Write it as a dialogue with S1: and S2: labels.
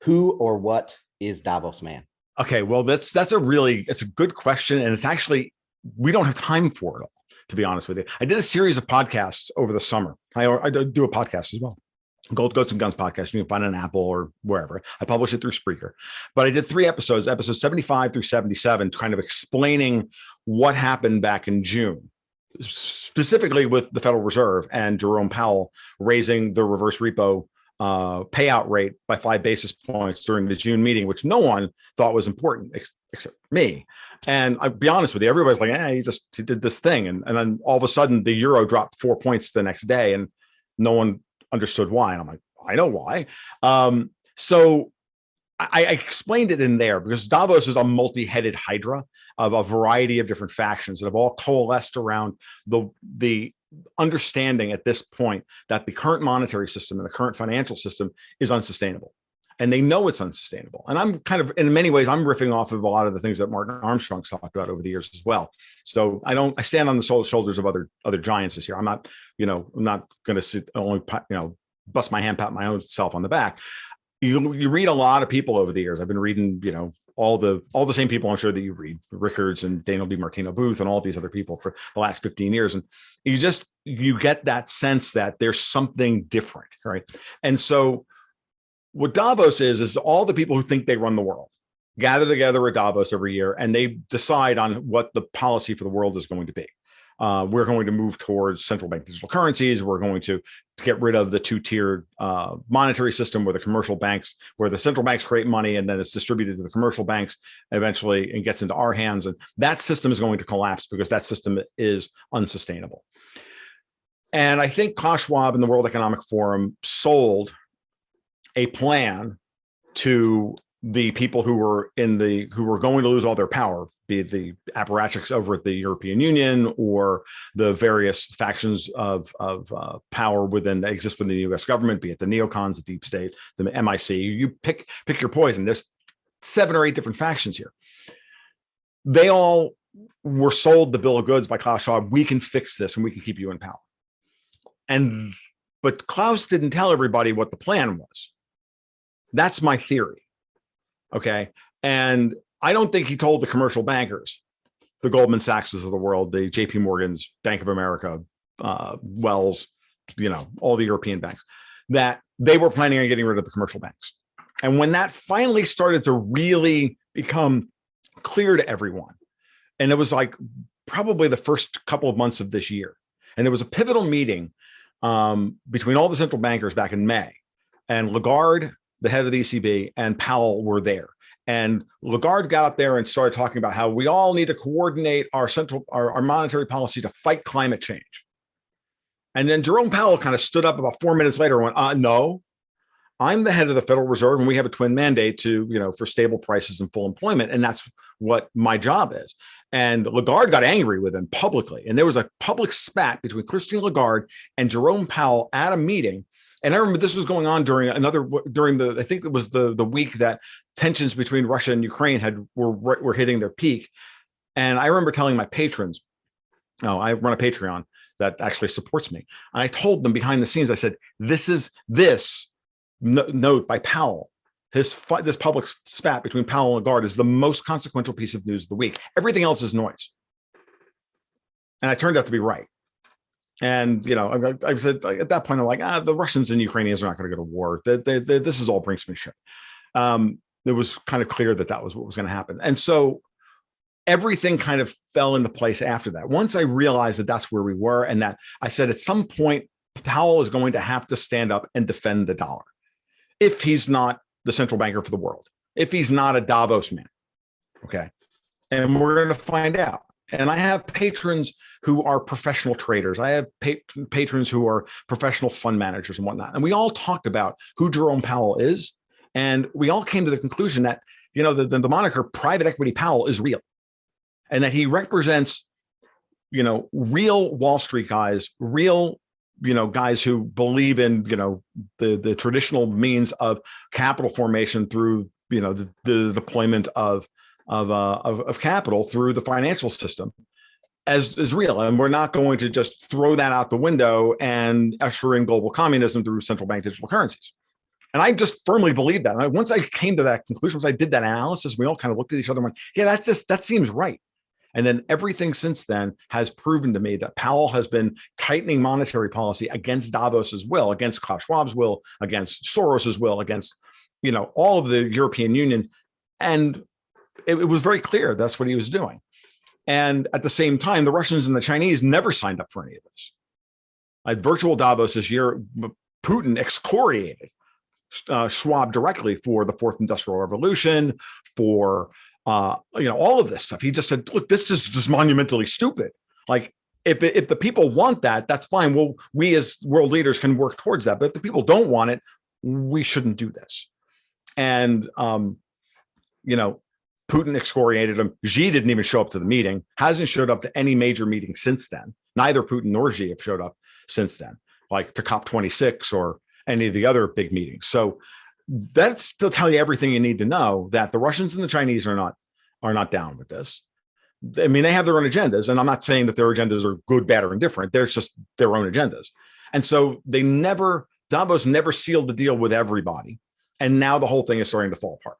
S1: Who or what is Davos Man?
S2: Okay, well, it's a good question, and it's actually we don't have time for it all, to be honest with you. I did a series of podcasts over the summer. I do a podcast as well. Goats and Guns podcast. You can find it on Apple or wherever. I publish it through Spreaker. But I did 3 episodes 75 through 77, kind of explaining what happened back in June, specifically with the Federal Reserve and Jerome Powell raising the reverse repo payout rate by 5 basis points during the June meeting, which no one thought was important except me. And I'll be honest with you, everybody's like, he did this thing. And then all of a sudden the euro dropped 4 points the next day and no one understood why. And I'm like, I know why. So I explained it in there because Davos is a multi-headed hydra of a variety of different factions that have all coalesced around the understanding at this point that the current monetary system and the current financial system is unsustainable. And they know it's unsustainable. And I'm kind of, in many ways, I'm riffing off of a lot of the things that Martin Armstrong's talked about over the years as well. So I stand on the shoulders of other giants this year. I'm not going to sit only, bust my hand, pat my own self on the back. You read a lot of people over the years. I've been reading, all the same people I'm sure that you read, Rickards and Daniel DiMartino Booth and all these other people for the last 15 years. And you get that sense that there's something different, right? And so what Davos is all the people who think they run the world gather together at Davos every year, and they decide on what the policy for the world is going to be. We're going to move towards central bank digital currencies. We're going to get rid of the 2-tiered monetary system where the central banks create money and then it's distributed to the commercial banks eventually and gets into our hands. And that system is going to collapse because that system is unsustainable. And I think Klaus Schwab and the World Economic Forum sold a plan to the people who were going to lose all their power, be it the apparatchiks over at the European Union or the various factions of power that exist within the U.S. government, be it the neocons, the deep state, the MIC. You pick your poison. There's 7 or 8 different factions here. They all were sold the bill of goods by Klaus Schwab. We can fix this and we can keep you in power. But Klaus didn't tell everybody what the plan was. That's my theory. Okay. And I don't think he told the commercial bankers, the Goldman Sachses of the world, the JP Morgans, Bank of America, Wells, all the European banks, that they were planning on getting rid of the commercial banks. And when that finally started to really become clear to everyone, and it was like probably the first couple of months of this year, and there was a pivotal meeting between all the central bankers back in May, and Lagarde, the head of the ECB, and Powell were there. And Lagarde got up there and started talking about how we all need to coordinate our monetary policy to fight climate change. And then Jerome Powell kind of stood up about 4 minutes later and went, no, I'm the head of the Federal Reserve and we have a twin mandate for stable prices and full employment. And that's what my job is. And Lagarde got angry with him publicly. And there was a public spat between Christine Lagarde and Jerome Powell at a meeting. And I remember this was going on during I think it was the week that tensions between Russia and Ukraine were hitting their peak. And I remember telling my patrons, I run a Patreon that actually supports me. And I told them behind the scenes, I said, this note by Powell, this public spat between Powell and Lagarde is the most consequential piece of news of the week. Everything else is noise. And I turned out to be right. And, I said at that point, I'm like, the Russians and Ukrainians are not going to go to war. This is all brinksmanship. It was kind of clear that was what was going to happen. And so everything kind of fell into place after that. Once I realized that that's where we were, and that I said at some point, Powell is going to have to stand up and defend the dollar if he's not the central banker for the world, if he's not a Davos man. Okay. And we're going to find out. And I have patrons who are professional traders. I have patrons who are professional fund managers and whatnot. And we all talked about who Jerome Powell is. And we all came to the conclusion that, the moniker private equity Powell is real. And that he represents, real Wall Street guys, real, guys who believe in, the traditional means of capital formation through, the deployment of capital through the financial system as real. And we're not going to just throw that out the window and usher in global communism through central bank digital currencies. And I just firmly believe that. And once I came to that conclusion, once I did that analysis, we all kind of looked at each other and went, yeah, that seems right. And then everything since then has proven to me that Powell has been tightening monetary policy against Davos's will, against Klaus Schwab's will, against Soros's will, against, all of the European Union. And it was very clear that's what he was doing. And at the same time, the Russians and the Chinese never signed up for any of this. At virtual Davos this year, Putin excoriated Schwab directly for the fourth industrial revolution, for all of this stuff. He just said, look, this is just monumentally stupid. Like, if the people want that, that's fine. Well, we as world leaders can work towards that. But if the people don't want it, we shouldn't do this. And, Putin excoriated him. Xi didn't even show up to the meeting, hasn't showed up to any major meeting since then. Neither Putin nor Xi have showed up since then, like to COP26 or any of the other big meetings. So that's to tell you everything you need to know, that the Russians and the Chinese are not down with this. I mean, they have their own agendas, and I'm not saying that their agendas are good, bad, or indifferent. They're just their own agendas. And so Davos never sealed the deal with everybody. And now the whole thing is starting to fall apart.